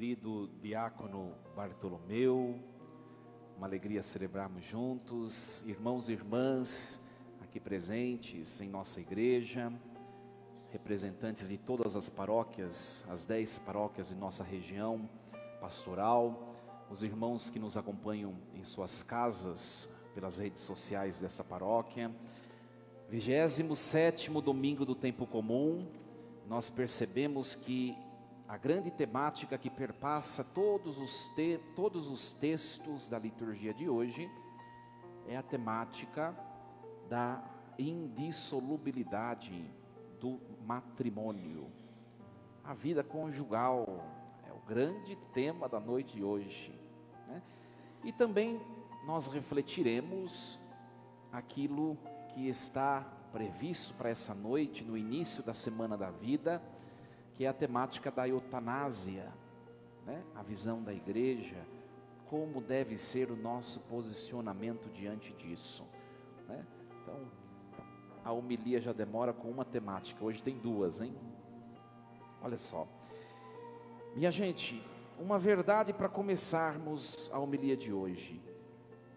querido diácono Bartolomeu. Uma alegria celebrarmos juntos, irmãos e irmãs aqui presentes em nossa igreja, representantes de todas as paróquias, as 10 paróquias de nossa região pastoral, os irmãos que nos acompanham em suas casas, pelas redes sociais dessa paróquia. 27º domingo do tempo comum, nós percebemos que a grande temática que perpassa todos os textos da liturgia de hoje é a temática da indissolubilidade do matrimônio. A vida conjugal é o grande tema da noite de hoje, né? E também nós refletiremos aquilo que está previsto para essa noite, no início da Semana da Vida, que é a temática da eutanásia, né? A visão da igreja, como deve ser o nosso posicionamento diante disso, né? Então, a homilia já demora com uma temática, hoje tem duas, hein? Olha só, minha gente, uma verdade para começarmos a homilia de hoje: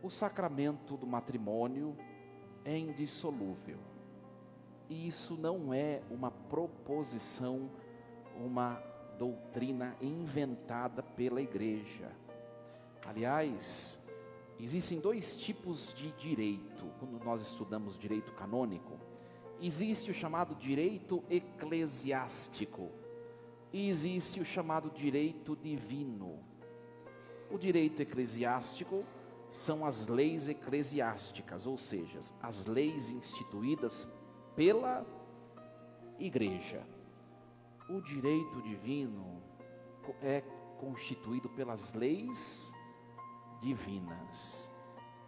o sacramento do matrimônio é indissolúvel, e isso não é uma proposição, uma doutrina inventada pela igreja. Aliás, existem 2 tipos de direito, quando nós estudamos direito canônico. Existe o chamado direito eclesiástico, e existe o chamado direito divino. O direito eclesiástico são as leis eclesiásticas, ou seja, as leis instituídas pela igreja. O direito divino é constituído pelas leis divinas.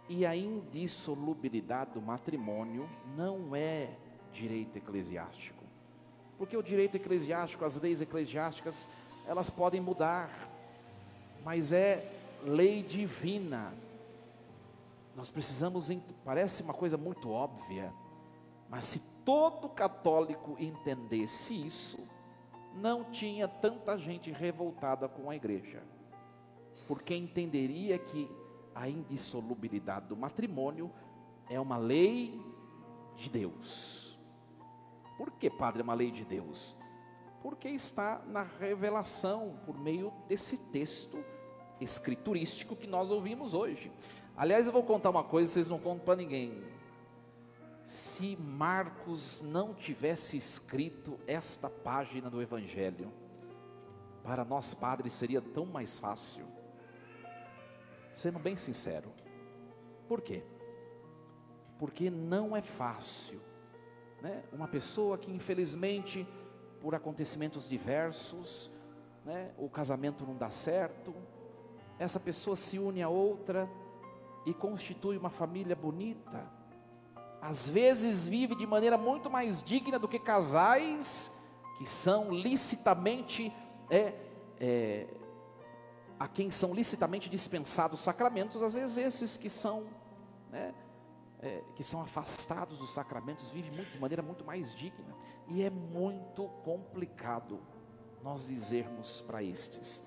E a indissolubilidade do matrimônio não é direito eclesiástico. Porque o direito eclesiástico, as leis eclesiásticas, elas podem mudar, mas é lei divina. Nós precisamos, parece uma coisa muito óbvia, mas se todo católico entendesse isso, não tinha tanta gente revoltada com a igreja, porque entenderia que a indissolubilidade do matrimônio é uma lei de Deus. Por que, padre, é uma lei de Deus? Porque está na revelação, por meio desse texto escriturístico que nós ouvimos hoje. Aliás, eu vou contar uma coisa, vocês não contam para ninguém. Se Marcos não tivesse escrito esta página do Evangelho, para nós padres seria tão mais fácil. Sendo bem sincero. Por quê? Porque não é fácil, né? Uma pessoa que infelizmente, por acontecimentos diversos, né, o casamento não dá certo, essa pessoa se une a outra e constitui uma família bonita. Às vezes vive de maneira muito mais digna do que casais que são licitamente, a quem são licitamente dispensados sacramentos. Às vezes esses que são, que são afastados dos sacramentos, vivem de maneira muito mais digna. E é muito complicado nós dizermos para estes: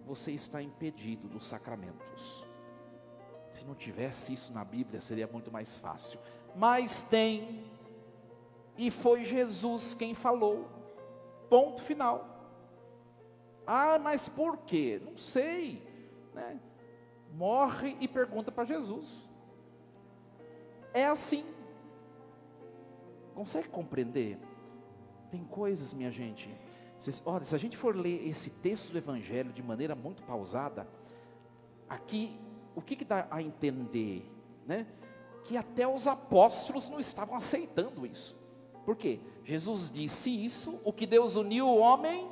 você está impedido dos sacramentos. Se não tivesse isso na Bíblia, seria muito mais fácil. Mas tem, e foi Jesus quem falou, ponto final. Ah, mas por quê? Não sei, né? Morre e pergunta para Jesus. É assim. Consegue compreender? Tem coisas, minha gente, olha, se a gente for ler esse texto do Evangelho de maneira muito pausada, aqui, o que dá a entender, né? Que até os apóstolos não estavam aceitando isso. Por quê? Jesus disse isso: o que Deus uniu, o homem.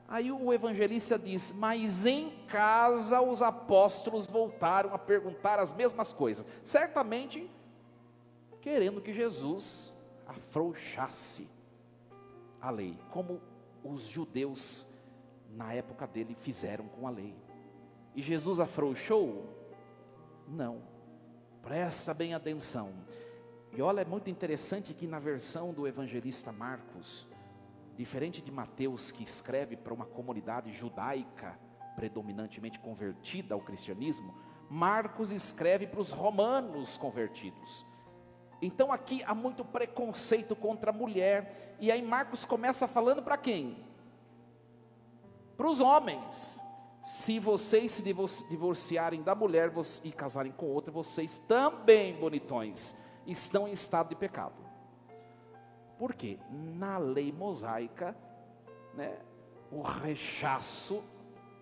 Aí o evangelista diz: mas em casa os apóstolos voltaram a perguntar as mesmas coisas, certamente querendo que Jesus afrouxasse a lei, como os judeus na época dele fizeram com a lei. E Jesus afrouxou? Não. Presta bem atenção. E olha, é muito interessante que na versão do evangelista Marcos, Diferente de Mateus, que escreve para uma comunidade judaica predominantemente convertida ao cristianismo, Marcos escreve para os romanos convertidos. Então aqui há muito preconceito contra a mulher, e aí Marcos começa falando para quem? Para os homens. Se vocês se divorciarem da mulher e casarem com outra, vocês também, bonitões, estão em estado de pecado. Por quê? Na lei mosaica, né, o rechaço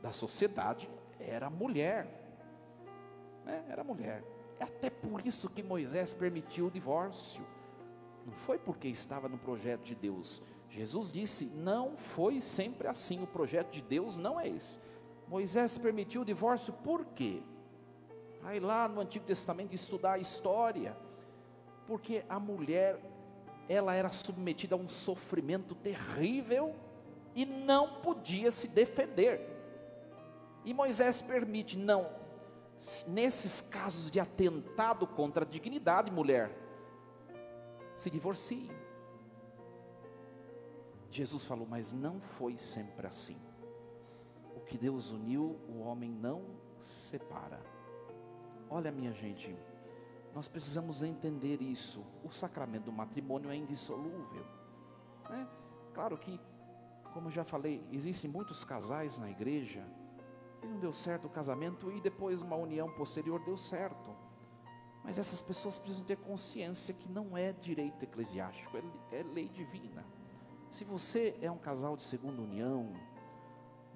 da sociedade era a mulher, né, era a mulher. É até por isso que Moisés permitiu o divórcio. Não foi porque estava no projeto de Deus. Jesus disse, não foi sempre assim, o projeto de Deus não é esse. Moisés permitiu o divórcio por quê? Aí lá no Antigo Testamento estudar a história, porque a mulher, ela era submetida a um sofrimento terrível e não podia se defender. E Moisés permite, não, nesses casos de atentado contra a dignidade, mulher, se divorcie. Jesus falou, mas não foi sempre assim. O que Deus uniu, o homem não separa. Olha, minha gente, nós precisamos entender isso. O sacramento do matrimônio é indissolúvel, né? Claro que, como eu já falei, existem muitos casais na igreja que não deu certo o casamento e depois uma união posterior deu certo. Mas essas pessoas precisam ter consciência que não é direito eclesiástico, é lei divina. Se você é um casal de segunda união,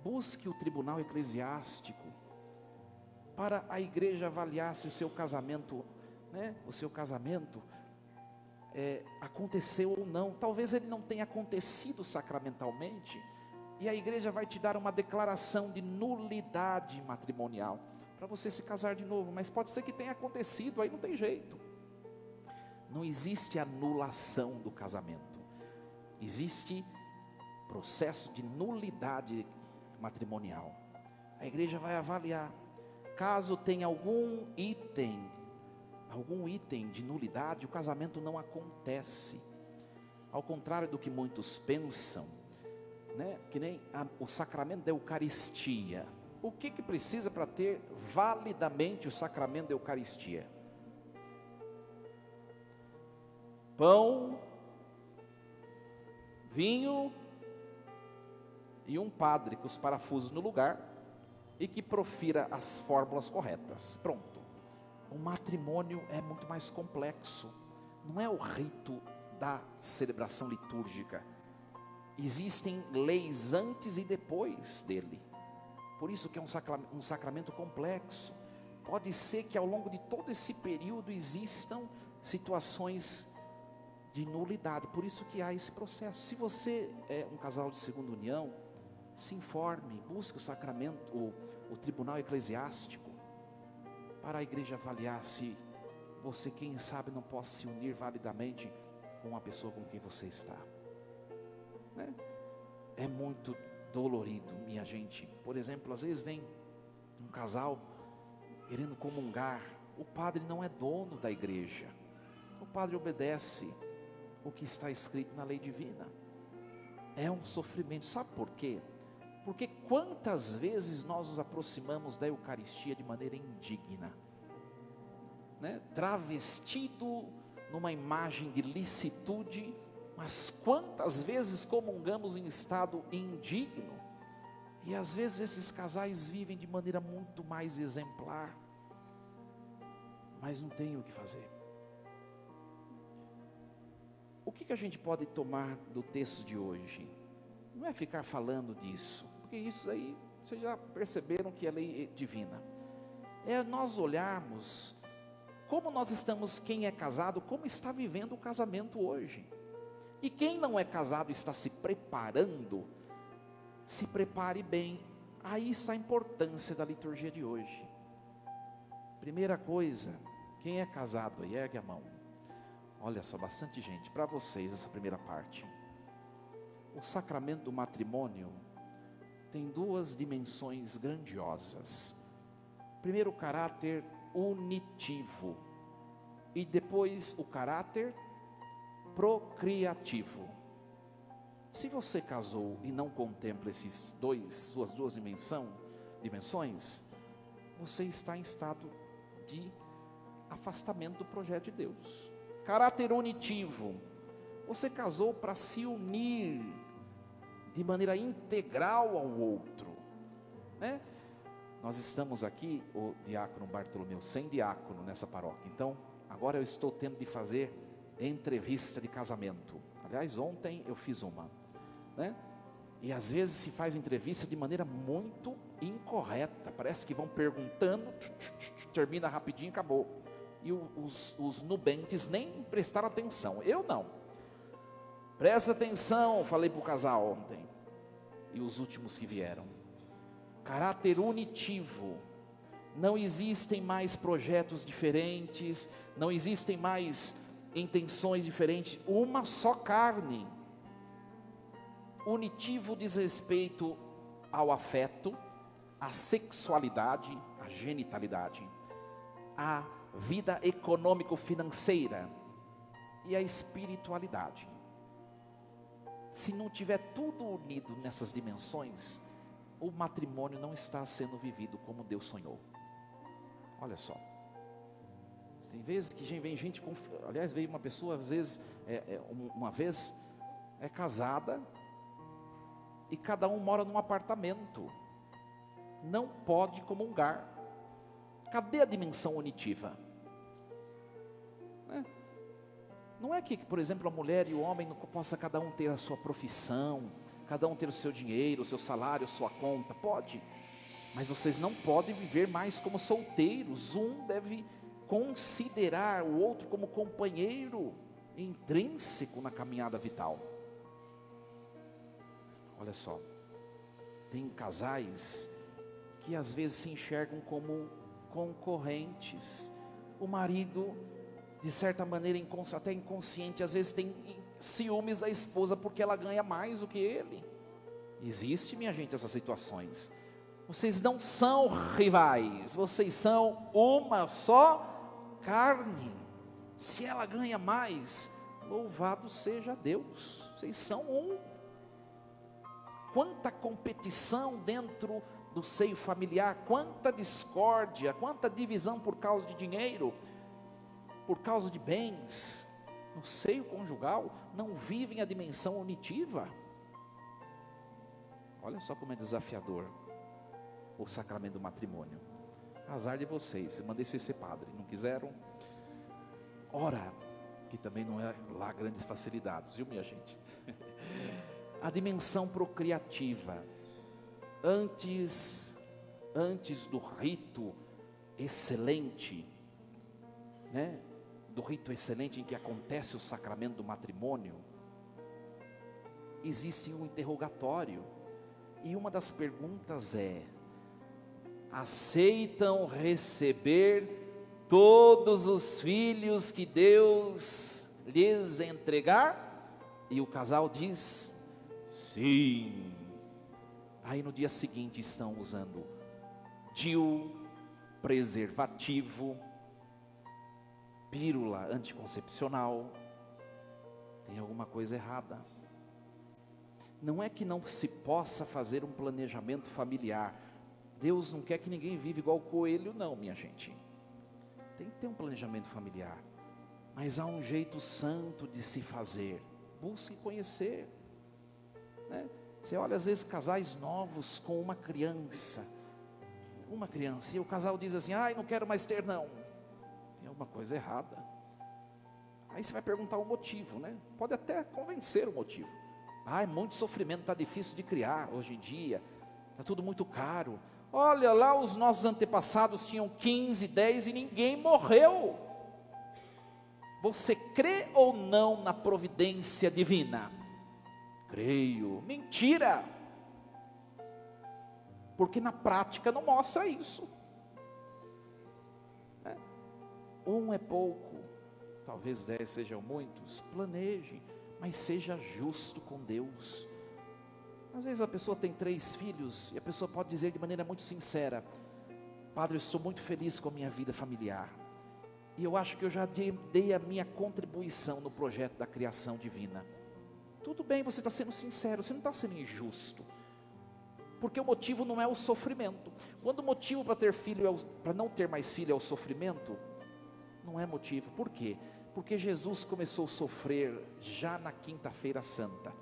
busque o tribunal eclesiástico para a igreja avaliar se seu casamento, né, o seu casamento aconteceu ou não. Talvez ele não tenha acontecido sacramentalmente, e a igreja vai te dar uma declaração de nulidade matrimonial, para você se casar de novo, mas pode ser que tenha acontecido, aí não tem jeito. Não existe anulação do casamento, existe processo de nulidade matrimonial. A igreja vai avaliar, caso tenha algum item de nulidade, o casamento não acontece. Ao contrário do que muitos pensam, né, que nem o sacramento da Eucaristia. O que precisa para ter validamente o sacramento da Eucaristia? Pão, vinho e um padre com os parafusos no lugar e que profira as fórmulas corretas. Pronto. O matrimônio é muito mais complexo. Não é o rito da celebração litúrgica. Existem leis antes e depois dele. Por isso que é um sacramento complexo. Pode ser que ao longo de todo esse período existam situações de nulidade. Por isso que há esse processo. Se você é um casal de segunda união, se informe, busque o sacramento, o tribunal eclesiástico, para a igreja avaliar se você, quem sabe, não pode se unir validamente com a pessoa com quem você está, né? É muito dolorido, minha gente. Por exemplo, às vezes vem um casal querendo comungar, o padre não é dono da igreja, o padre obedece o que está escrito na lei divina. É um sofrimento, sabe por quê? Porque quantas vezes nós nos aproximamos da Eucaristia de maneira indigna, né? Travestido numa imagem de licitude, mas quantas vezes comungamos em estado indigno? E às vezes esses casais vivem de maneira muito mais exemplar, mas não tem o que fazer. O que a gente pode tomar do texto de hoje? Não é ficar falando disso, porque isso aí, vocês já perceberam que é lei divina. É nós olharmos como nós estamos, quem é casado, como está vivendo o casamento hoje. E quem não é casado está se preparando, se prepare bem. Aí está a importância da liturgia de hoje. Primeira coisa, quem é casado aí, ergue a mão. Olha só, bastante gente, para vocês essa primeira parte. O sacramento do matrimônio tem duas dimensões grandiosas. Primeiro, o caráter unitivo, e depois o caráter procriativo. Se você casou e não contempla suas duas dimensões, você está em estado de afastamento do projeto de Deus. Caráter unitivo. Você casou para se unir de maneira integral ao outro, né? Nós estamos aqui, o diácono Bartolomeu, sem diácono nessa paróquia. Então, agora eu estou tendo de fazer entrevista de casamento. Aliás, ontem eu fiz uma, né? E às vezes se faz entrevista de maneira muito incorreta. Parece que vão perguntando, termina rapidinho e acabou. E os nubentes nem prestaram atenção. Eu não. Presta atenção, falei para o casal ontem. E os últimos que vieram. Caráter unitivo. Não existem mais projetos diferentes. Não existem mais intenções diferentes. Uma só carne. Unitivo diz respeito ao afeto, à sexualidade, à genitalidade, à vida econômico-financeira e à espiritualidade. Se não tiver tudo unido nessas dimensões, o matrimônio não está sendo vivido como Deus sonhou. Olha só. Tem vezes que vem gente, aliás, veio uma pessoa, às vezes, uma vez, é casada, e cada um mora num apartamento, não pode comungar. Cadê a dimensão unitiva? Não é que, por exemplo, a mulher e o homem não possa cada um ter a sua profissão, cada um ter o seu dinheiro, o seu salário, a sua conta, pode, mas vocês não podem viver mais como solteiros. Um deve considerar o outro como companheiro intrínseco na caminhada vital. Olha só, tem casais que às vezes se enxergam como concorrentes. O marido, de certa maneira, até inconsciente, às vezes tem ciúmes da esposa porque ela ganha mais do que ele. Existe, minha gente, essas situações. Vocês não são rivais, vocês são uma só carne. Se ela ganha mais, louvado seja Deus, vocês são um. Quanta competição dentro do seio familiar, quanta discórdia, quanta divisão por causa de dinheiro, por causa de bens. No seio conjugal não vivem a dimensão unitiva. Olha só como é desafiador o sacramento do matrimônio. Azar de vocês, mandei ser padre, não quiseram. Ora, que também não é lá grandes facilidades, viu, minha gente? A dimensão procriativa, antes do rito excelente, né? Do rito excelente em que acontece o sacramento do matrimônio, existe um interrogatório, e uma das perguntas é: aceitam receber todos os filhos que Deus lhes entregar? E o casal diz: sim. Aí no dia seguinte estão usando DIU, preservativo, pílula anticoncepcional. Tem alguma coisa errada. Não é que não se possa fazer um planejamento familiar. Deus não quer que ninguém viva igual coelho, não, minha gente. Tem que ter um planejamento familiar, mas há um jeito santo de se fazer. Busque conhecer, né? Você olha às vezes casais novos com uma criança, e o casal diz assim: ai, não quero mais ter não. Tem alguma coisa errada. Aí você vai perguntar o motivo, né? Pode até convencer o motivo. Ai, muito sofrimento, está difícil de criar hoje em dia, está tudo muito caro. Olha lá, os nossos antepassados tinham 15, 10 e ninguém morreu. Você crê ou não na providência divina? Creio. Mentira! Porque na prática não mostra isso. Um é pouco, talvez 10 sejam muitos. Planeje, mas seja justo com Deus. Às vezes a pessoa tem 3 filhos e a pessoa pode dizer de maneira muito sincera: padre, eu estou muito feliz com a minha vida familiar, e eu acho que eu já dei a minha contribuição no projeto da criação divina. Tudo bem, você está sendo sincero, você não está sendo injusto. Porque o motivo não é o sofrimento. Quando o motivo para ter filho, para não ter mais filho é o sofrimento, não é motivo. Por quê? Porque Jesus começou a sofrer já na quinta-feira santa.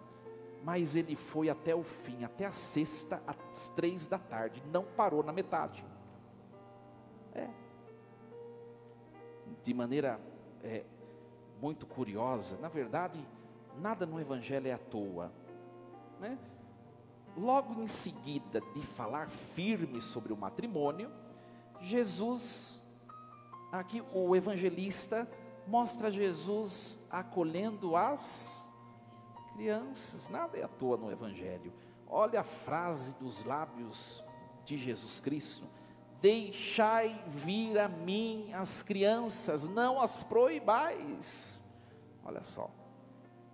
Mas ele foi até o fim, até a sexta, às 3 da tarde. Não parou na metade. De maneira muito curiosa, na verdade, nada no Evangelho é à toa, né? Logo em seguida de falar firme sobre o matrimônio, Jesus, aqui o evangelista mostra Jesus acolhendo as crianças. Nada é à toa no Evangelho. Olha a frase dos lábios de Jesus Cristo: deixai vir a mim as crianças, não as proibais. Olha só.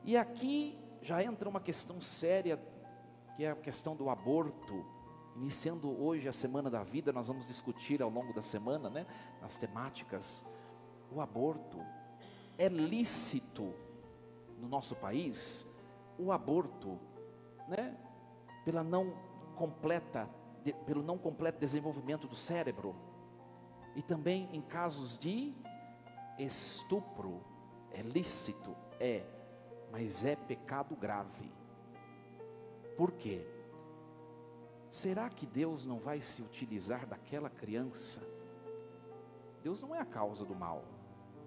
E aqui já entra uma questão séria, que é a questão do aborto. Iniciando hoje a Semana da Vida, nós vamos discutir ao longo da semana, né, nas temáticas, o aborto. É lícito no nosso país o aborto, né, pelo não completo desenvolvimento do cérebro, e também em casos de estupro. É lícito, mas é pecado grave. Por quê? Será que Deus não vai se utilizar daquela criança? Deus não é a causa do mal,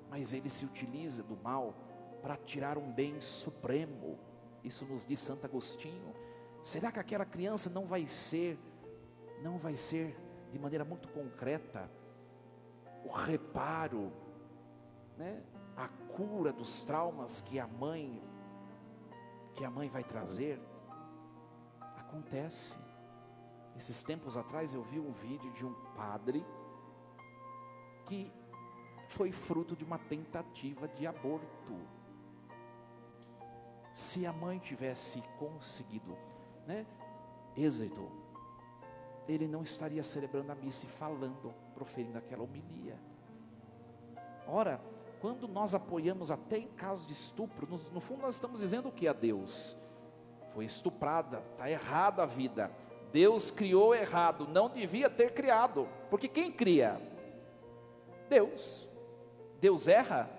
mas Ele se utiliza do mal para tirar um bem supremo. Isso nos diz Santo Agostinho. Será que aquela criança não vai ser de maneira muito concreta o reparo, né, a cura dos traumas que a mãe vai trazer? Acontece. Esses tempos atrás eu vi um vídeo de um padre que foi fruto de uma tentativa de aborto. Se a mãe tivesse conseguido, né, êxito, ele não estaria celebrando a missa e falando, proferindo aquela homilia. Ora, quando nós apoiamos até em casos de estupro, no fundo nós estamos dizendo o que a Deus? Foi estuprada, está errada a vida. Deus criou errado, não devia ter criado. Porque quem cria? Deus. Deus erra?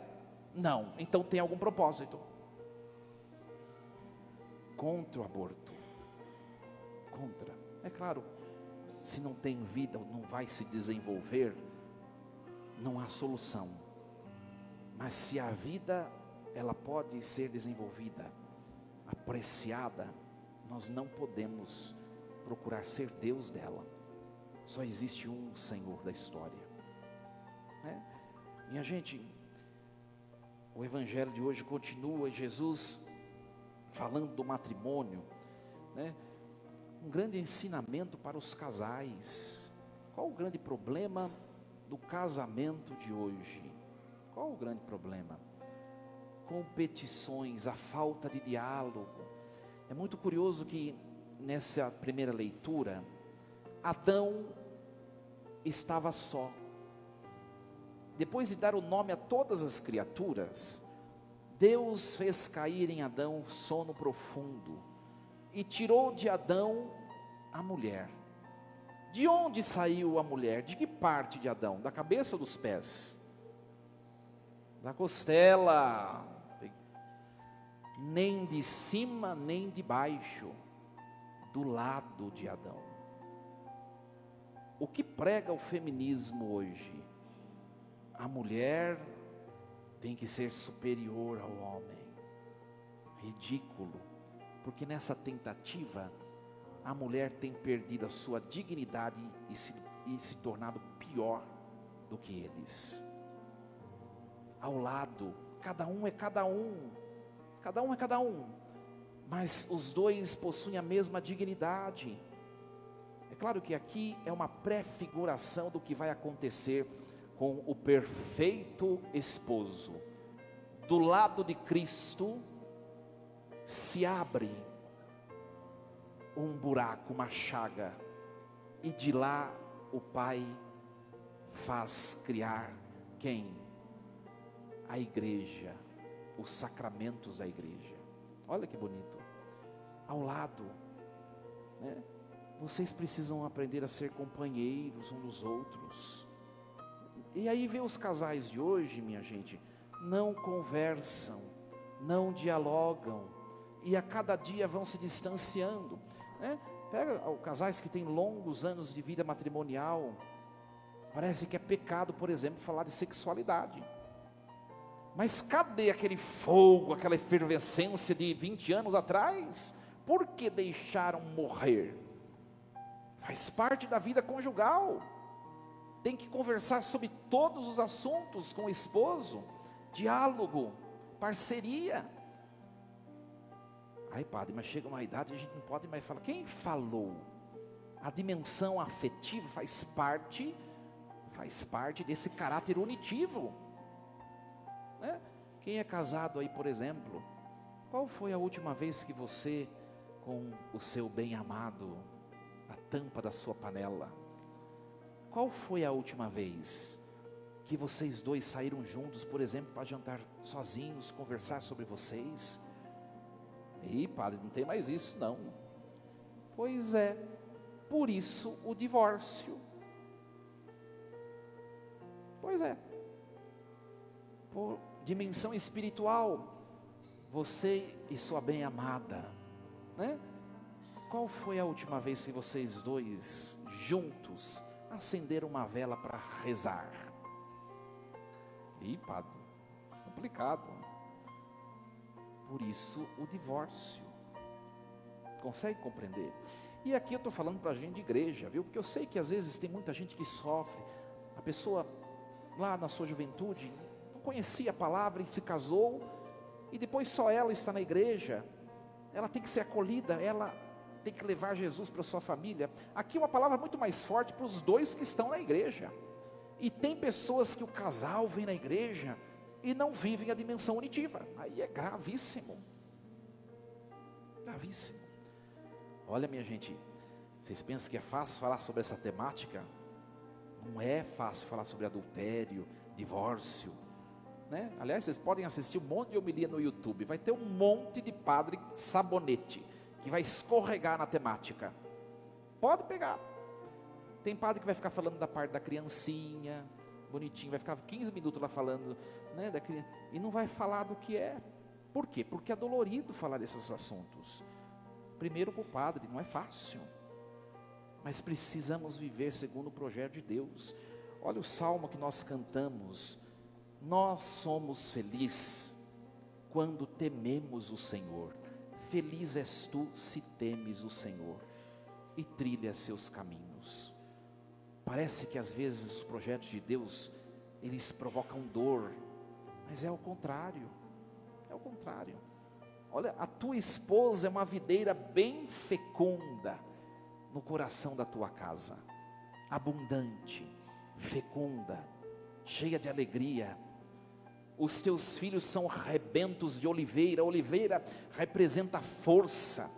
Não, então tem algum propósito. Contra o aborto. Contra. É claro, se não tem vida, não vai se desenvolver, não há solução. Mas se a vida, ela pode ser desenvolvida, apreciada, nós não podemos procurar ser Deus dela. Só existe um Senhor da história, né? Minha gente, o Evangelho de hoje continua, Jesus falando do matrimônio, né? Um grande ensinamento para os casais. Qual o grande problema do casamento de hoje? Qual o grande problema? Competições, a falta de diálogo. É muito curioso que nessa primeira leitura, Adão estava só. Depois de dar o nome a todas as criaturas, Deus fez cair em Adão sono profundo e tirou de Adão a mulher. De onde saiu a mulher? De que parte de Adão? Da cabeça ou dos pés? Da costela. Nem de cima, nem de baixo, do lado de Adão. O que prega o feminismo hoje? A mulher tem que ser superior ao homem. Ridículo, porque nessa tentativa, a mulher tem perdido a sua dignidade e se tornado pior do que eles. Ao lado, cada um é cada um, mas os dois possuem a mesma dignidade. É claro que aqui é uma prefiguração do que vai acontecer com o perfeito esposo. Do lado de Cristo se abre um buraco, uma chaga, e de lá o Pai faz criar quem? A igreja, os sacramentos da igreja. olha que bonito, ao lado, né? Vocês precisam aprender a ser companheiros uns dos outros. E aí vê os casais de hoje, minha gente, não conversam, não dialogam, e a cada dia vão se distanciando, né? Pega os casais que têm longos anos de vida matrimonial, parece que é pecado, por exemplo, falar de sexualidade. Mas cadê aquele fogo, aquela efervescência de 20 anos atrás? Por que deixaram morrer? Faz parte da vida conjugal. Tem que conversar sobre todos os assuntos com o esposo. Diálogo, parceria. Ai, padre, mas chega uma idade, a gente não pode mais falar. Quem falou? A dimensão afetiva faz parte desse caráter unitivo, né? Quem é casado aí, por exemplo, qual foi a última vez que você, com o seu bem-amado, a tampa da sua panela, qual foi a última vez que vocês dois saíram juntos, por exemplo, para jantar sozinhos, conversar sobre vocês? Ih, padre, não tem mais isso não. Pois é, por isso o divórcio. Pois é, por dimensão espiritual, você e sua bem-amada, né? Qual foi a última vez que vocês dois, juntos, acenderam uma vela para rezar? Ih, padre, complicado. Por isso o divórcio. Consegue compreender? E aqui eu estou falando para a gente de igreja, viu? Porque eu sei que às vezes tem muita gente que sofre. A pessoa lá na sua juventude não conhecia a palavra e se casou, e depois só ela está na igreja. Ela tem que ser acolhida, ela tem que levar Jesus para a sua família. Aqui uma palavra muito mais forte para os dois que estão na igreja. E tem pessoas que o casal vem na igreja e não vivem a dimensão unitiva. Aí é gravíssimo. Gravíssimo. Olha, minha gente, vocês pensam que é fácil falar sobre essa temática? Não é fácil falar sobre adultério, divórcio, né? Aliás, vocês podem assistir um monte de homilia no YouTube. Vai ter um monte de padre sabonete que vai escorregar na temática. Pode pegar. Tem padre que vai ficar falando da parte da criancinha, bonitinho, vai ficar 15 minutos lá falando, né, da criança, e não vai falar do que é. Por quê? Porque é dolorido falar desses assuntos. Primeiro para o padre, não é fácil. Mas precisamos viver segundo o projeto de Deus. Olha o salmo que nós cantamos. Nós somos felizes quando tememos o Senhor. Feliz és tu se temes o Senhor e trilhas seus caminhos. Parece que às vezes os projetos de Deus, eles provocam dor, mas é o contrário. É o contrário. Olha, a tua esposa é uma videira bem fecunda no coração da tua casa, abundante, fecunda, cheia de alegria. Os teus filhos são rebentos de oliveira. A oliveira representa a força.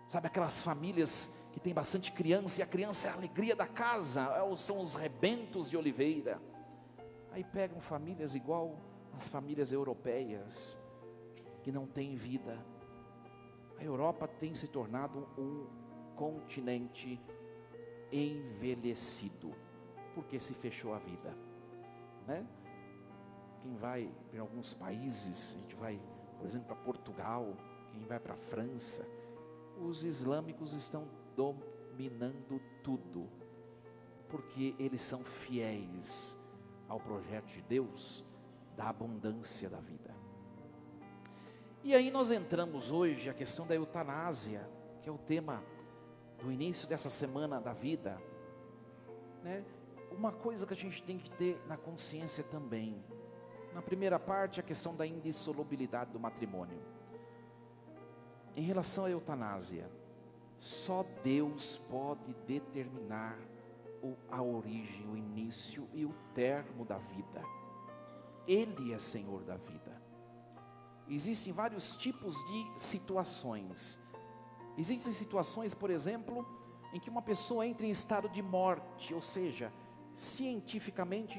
Sabe aquelas famílias que tem bastante criança, e a criança é a alegria da casa, são os rebentos de oliveira. Aí pegam famílias igual as famílias europeias, que não têm vida. A Europa tem se tornado um continente envelhecido, porque se fechou a vida, né? Quem vai em alguns países, a gente vai, por exemplo, para Portugal, quem vai para a França, os islâmicos estão dominando tudo, porque eles são fiéis ao projeto de Deus, da abundância da vida. E aí nós entramos hoje a questão da eutanásia, que é o tema do início dessa semana da vida, né? Uma coisa que a gente tem que ter na consciência também. Na primeira parte, a questão da indissolubilidade do matrimônio. Em relação à eutanásia, só Deus pode determinar a origem, o início e o termo da vida. Ele é Senhor da vida. Existem vários tipos de situações. Existem situações, por exemplo, em que uma pessoa entra em estado de morte, ou seja, cientificamente,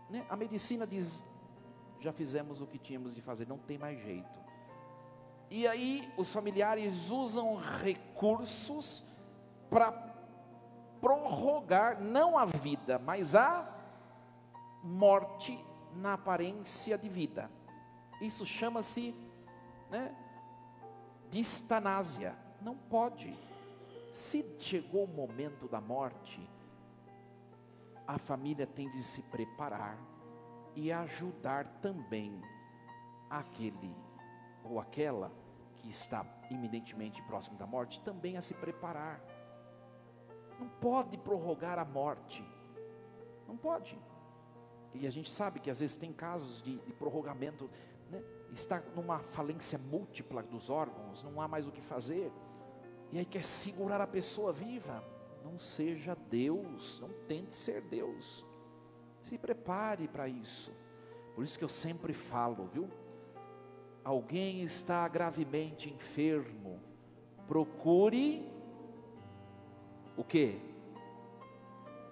né, a medicina diz, já fizemos o que tínhamos de fazer, não tem mais jeito. E aí os familiares usam recursos para prorrogar não a vida, mas a morte na aparência de vida. Isso chama-se, distanásia. Não pode. Se chegou o momento da morte, a família tem de se preparar e ajudar também aquele ou aquela que está iminentemente próximo da morte, também a se preparar. Não pode prorrogar a morte. Não pode. E a gente sabe que às vezes tem casos de prorrogamento, está numa falência múltipla dos órgãos, não há mais o que fazer, e aí quer segurar a pessoa viva. Não seja Deus, não tente ser Deus, se prepare para isso. Por isso que eu sempre falo, viu? Alguém está gravemente enfermo, procure o quê?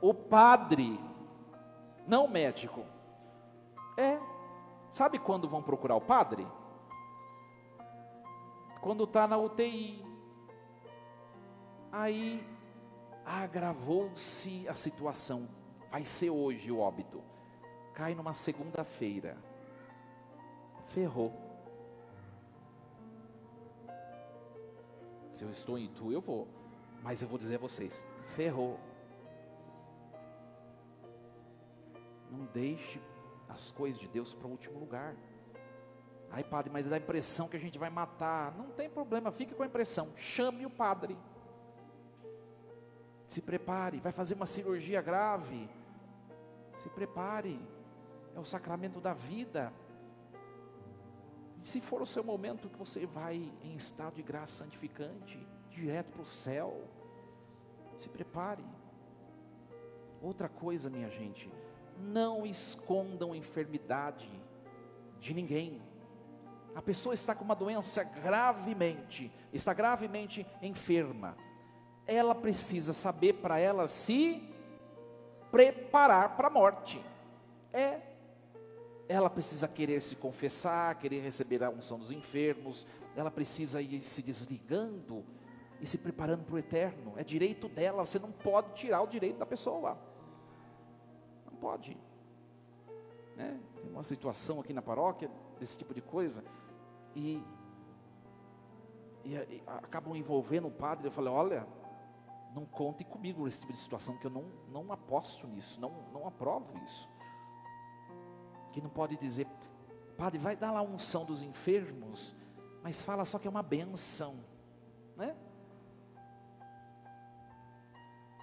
O padre, não o médico. Sabe quando vão procurar o padre? Quando está na UTI. Aí agravou-se a situação. Vai ser hoje o óbito. Cai numa segunda-feira. Ferrou. Se eu estou em Itu, eu vou. Mas eu vou dizer a vocês, ferrou. Não deixe as coisas de Deus para o último lugar. Ai, padre, mas dá a impressão que a gente vai matar. Não tem problema, fique com a impressão. Chame o padre. Se prepare, vai fazer uma cirurgia grave. Se prepare. É o sacramento da vida. E se for o seu momento que você vai em estado de graça santificante, direto para o céu, se prepare. Outra coisa, minha gente, não escondam a enfermidade de ninguém. A pessoa está com uma doença está gravemente enferma. Ela precisa saber para ela se preparar para a morte. Ela precisa querer se confessar, querer receber a unção dos enfermos. Ela precisa ir se desligando e se preparando para o eterno. É direito dela, você não pode tirar o direito da pessoa. Não pode. Tem uma situação aqui na paróquia, desse tipo de coisa, e acabam envolvendo o padre. Eu falei, olha, não conte comigo nesse tipo de situação, que eu não aposto nisso, não aprovo isso. Que não pode dizer, padre, vai dar lá a unção dos enfermos, mas fala só que é uma bênção,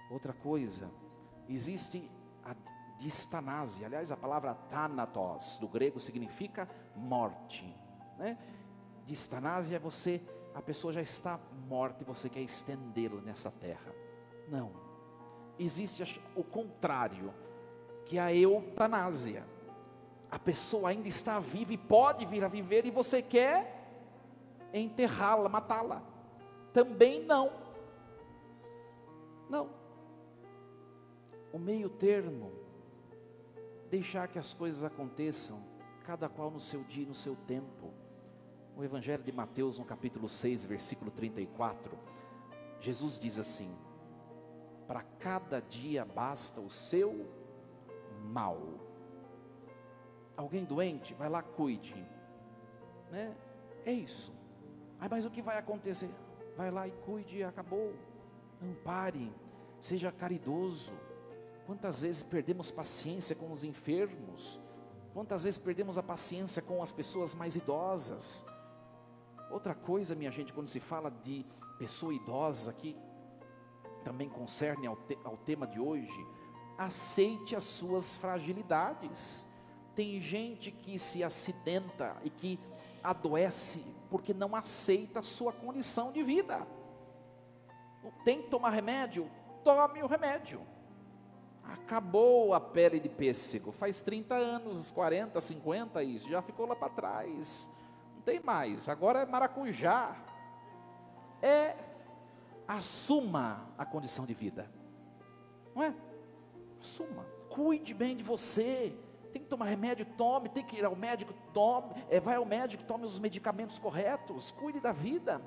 Outra coisa, existe a distanásia. Aliás, a palavra thanatos, do grego, significa morte, Distanásia é a pessoa já está morta e você quer estendê-la nessa terra. Não, existe o contrário, que é a eutanásia. A pessoa ainda está viva e pode vir a viver, e você quer enterrá-la, matá-la. Também não. O meio termo, deixar que as coisas aconteçam, cada qual no seu dia e no seu tempo. O Evangelho de Mateus, no capítulo 6, versículo 34, Jesus diz assim: para cada dia basta o seu mal. Alguém doente, vai lá, cuide, É isso. Mas o que vai acontecer? Vai lá e cuide e acabou. Ampare, seja caridoso. Quantas vezes perdemos paciência com os enfermos? Quantas vezes perdemos a paciência com as pessoas mais idosas? Outra coisa, minha gente, quando se fala de pessoa idosa, que também concerne ao tema de hoje, aceite as suas fragilidades. Tem gente que se acidenta e que adoece porque não aceita a sua condição de vida. Tem que tomar remédio? Tome o remédio. Acabou a pele de pêssego, faz 30 anos, 40, 50, isso, já ficou lá para trás, não tem mais, agora é maracujá. Assuma a condição de vida, não é? Assuma, cuide bem de você, Tem que tomar remédio, tome. Tem que ir ao médico, tome. Vai ao médico, tome os medicamentos corretos. Cuide da vida.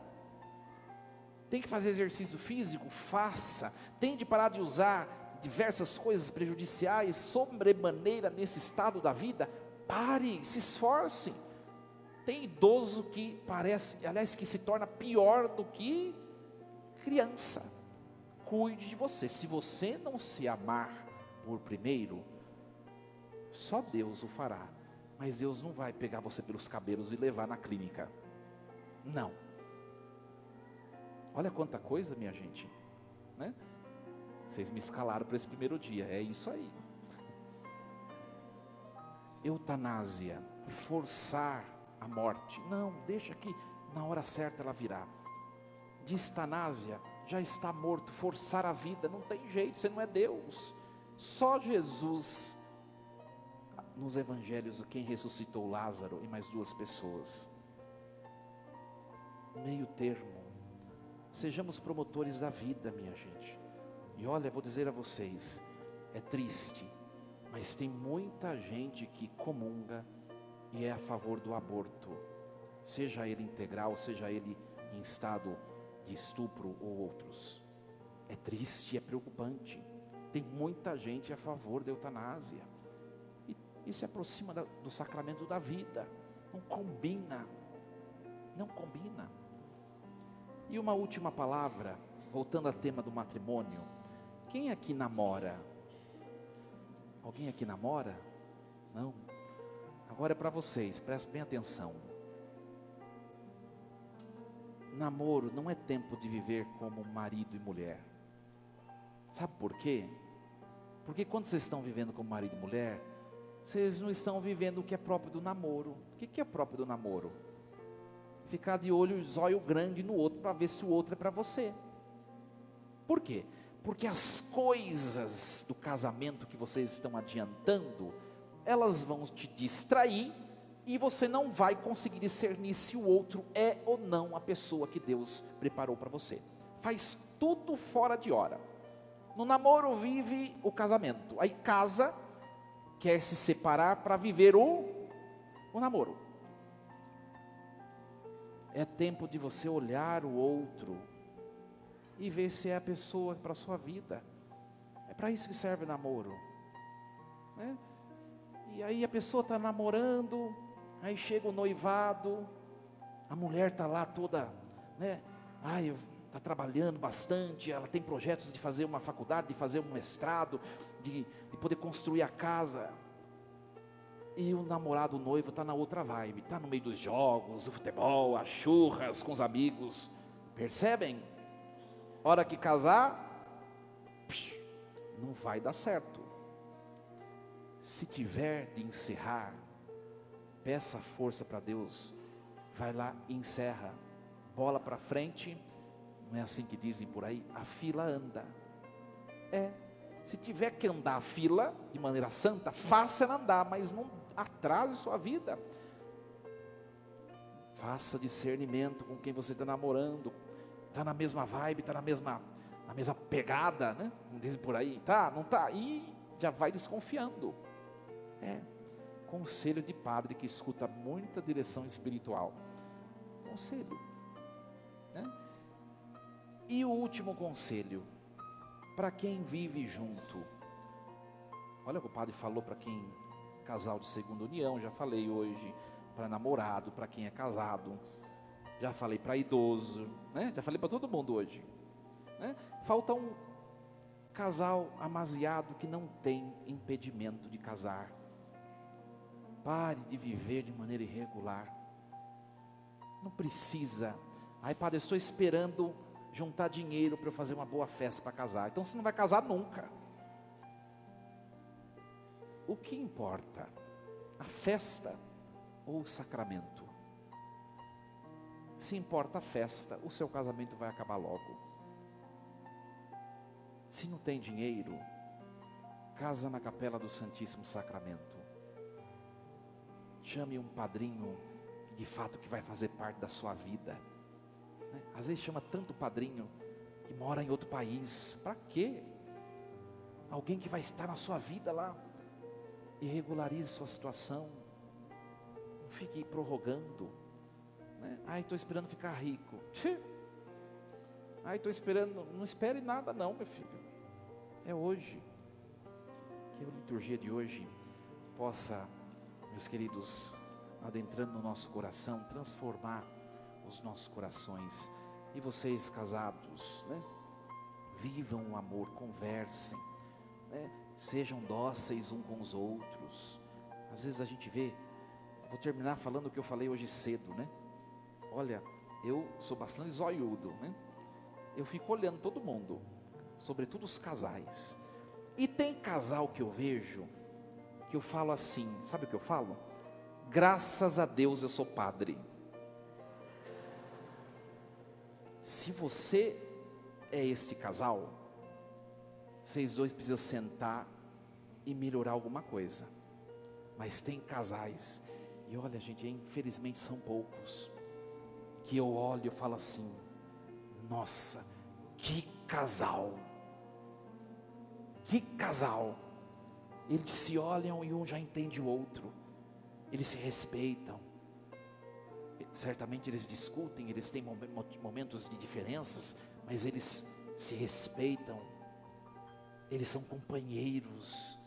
Tem que fazer exercício físico? Faça. Tem de parar de usar diversas coisas prejudiciais, sobremaneira nesse estado da vida? Pare, se esforce. Tem idoso que parece, aliás, que se torna pior do que criança. Cuide de você. Se você não se amar por primeiro, só Deus o fará. Mas Deus não vai pegar você pelos cabelos e levar na clínica. Não. Olha quanta coisa, minha gente, né? Vocês me escalaram para esse primeiro dia, é isso aí. Eutanásia, forçar a morte. Não, deixa que na hora certa ela virá. Distanásia, já está morto, forçar a vida, não tem jeito, você não é Deus. Só Jesus, nos evangelhos, quem ressuscitou Lázaro e mais 2 pessoas. Meio termo. Sejamos promotores da vida, minha gente. E olha, vou dizer a vocês, é triste, mas tem muita gente que comunga e é a favor do aborto, seja ele integral, seja ele em estado de estupro ou outros. É triste, é preocupante. Tem muita gente a favor da eutanásia e se aproxima do sacramento da vida. Não combina. Não combina. E uma última palavra, voltando ao tema do matrimônio. Quem aqui namora? Alguém aqui namora? Não? Agora é para vocês, prestem bem atenção. Namoro não é tempo de viver como marido e mulher. Sabe por quê? Porque quando vocês estão vivendo como marido e mulher, vocês não estão vivendo o que é próprio do namoro. O que é próprio do namoro? Ficar de olho, zóio grande no outro, para ver se o outro é para você. Por quê? Porque as coisas do casamento que vocês estão adiantando, elas vão te distrair, e você não vai conseguir discernir se o outro é ou não a pessoa que Deus preparou para você. Faz tudo fora de hora. No namoro vive o casamento, aí casa, quer se separar para viver o namoro. É tempo de você olhar o outro e ver se é a pessoa para a sua vida. É para isso que serve o namoro, né? E aí a pessoa está namorando, aí chega o noivado, a mulher está lá toda, né? Está trabalhando bastante, ela tem projetos de fazer uma faculdade, de fazer um mestrado, de poder construir a casa. E o namorado, o noivo, está na outra vibe, está no meio dos jogos, o futebol, as churras com os amigos. Percebem? Hora que casar, não vai dar certo. Se tiver de encerrar, peça força para Deus, vai lá e encerra. Bola para frente, não é assim que dizem por aí? A fila anda. Se tiver que andar a fila de maneira santa, faça ela andar, mas não atrase sua vida. Faça discernimento com quem você está namorando. Está na mesma vibe, está na mesma pegada, né? Não dizem por aí, tá? Não tá? E já vai desconfiando. Conselho de padre que escuta muita direção espiritual. Conselho, né? E o último conselho, para quem vive junto. Olha o que o padre falou para quem casal de segunda união, já falei hoje, para namorado, para quem é casado, já falei para idoso, né? Já falei para todo mundo hoje, né? Falta um casal amasiado que não tem impedimento de casar. Pare de viver de maneira irregular. Não precisa. Padre, eu estou esperando juntar dinheiro para eu fazer uma boa festa para casar. Então você não vai casar nunca. O que importa? A festa ou o sacramento? Se importa a festa, o seu casamento vai acabar logo. Se não tem dinheiro, casa na capela do Santíssimo Sacramento. Chame um padrinho, de fato, que vai fazer parte da sua vida. Às vezes chama tanto padrinho que mora em outro país. Para quê? Alguém que vai estar na sua vida lá. e regularize sua situação. Não fique prorrogando, né? Ai, estou esperando ficar rico. Ai, estou esperando. Não espere nada não, meu filho. É hoje. Que a liturgia de hoje possa, meus queridos, adentrando no nosso coração, transformar os nossos corações. E vocês casados, né? Vivam o amor, conversem, né? Sejam dóceis uns com os outros. Às vezes a gente vê, vou terminar falando o que eu falei hoje cedo, né? Olha, eu sou bastante zoiudo, né? Eu fico olhando todo mundo, sobretudo os casais. E tem casal que eu vejo, que eu falo assim, sabe o que eu falo? Graças a Deus eu sou padre. Se você é este casal, vocês dois precisam sentar e melhorar alguma coisa. Mas tem casais, e olha gente, infelizmente são poucos, que eu olho e falo assim, nossa, que casal, que casal. Eles se olham e um já entende o outro, eles se respeitam. Certamente eles discutem, eles têm momentos de diferenças, mas eles se respeitam, eles são companheiros,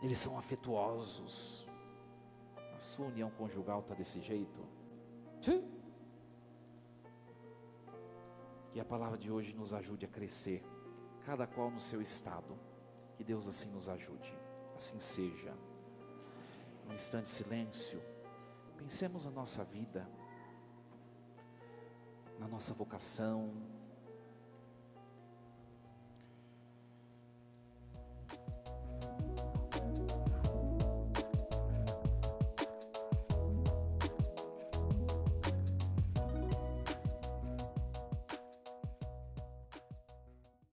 eles são afetuosos. A sua união conjugal está desse jeito? Que a palavra de hoje nos ajude a crescer, cada qual no seu estado. Que Deus assim nos ajude, assim seja. Um instante de silêncio, pensemos na nossa vida, na nossa vocação,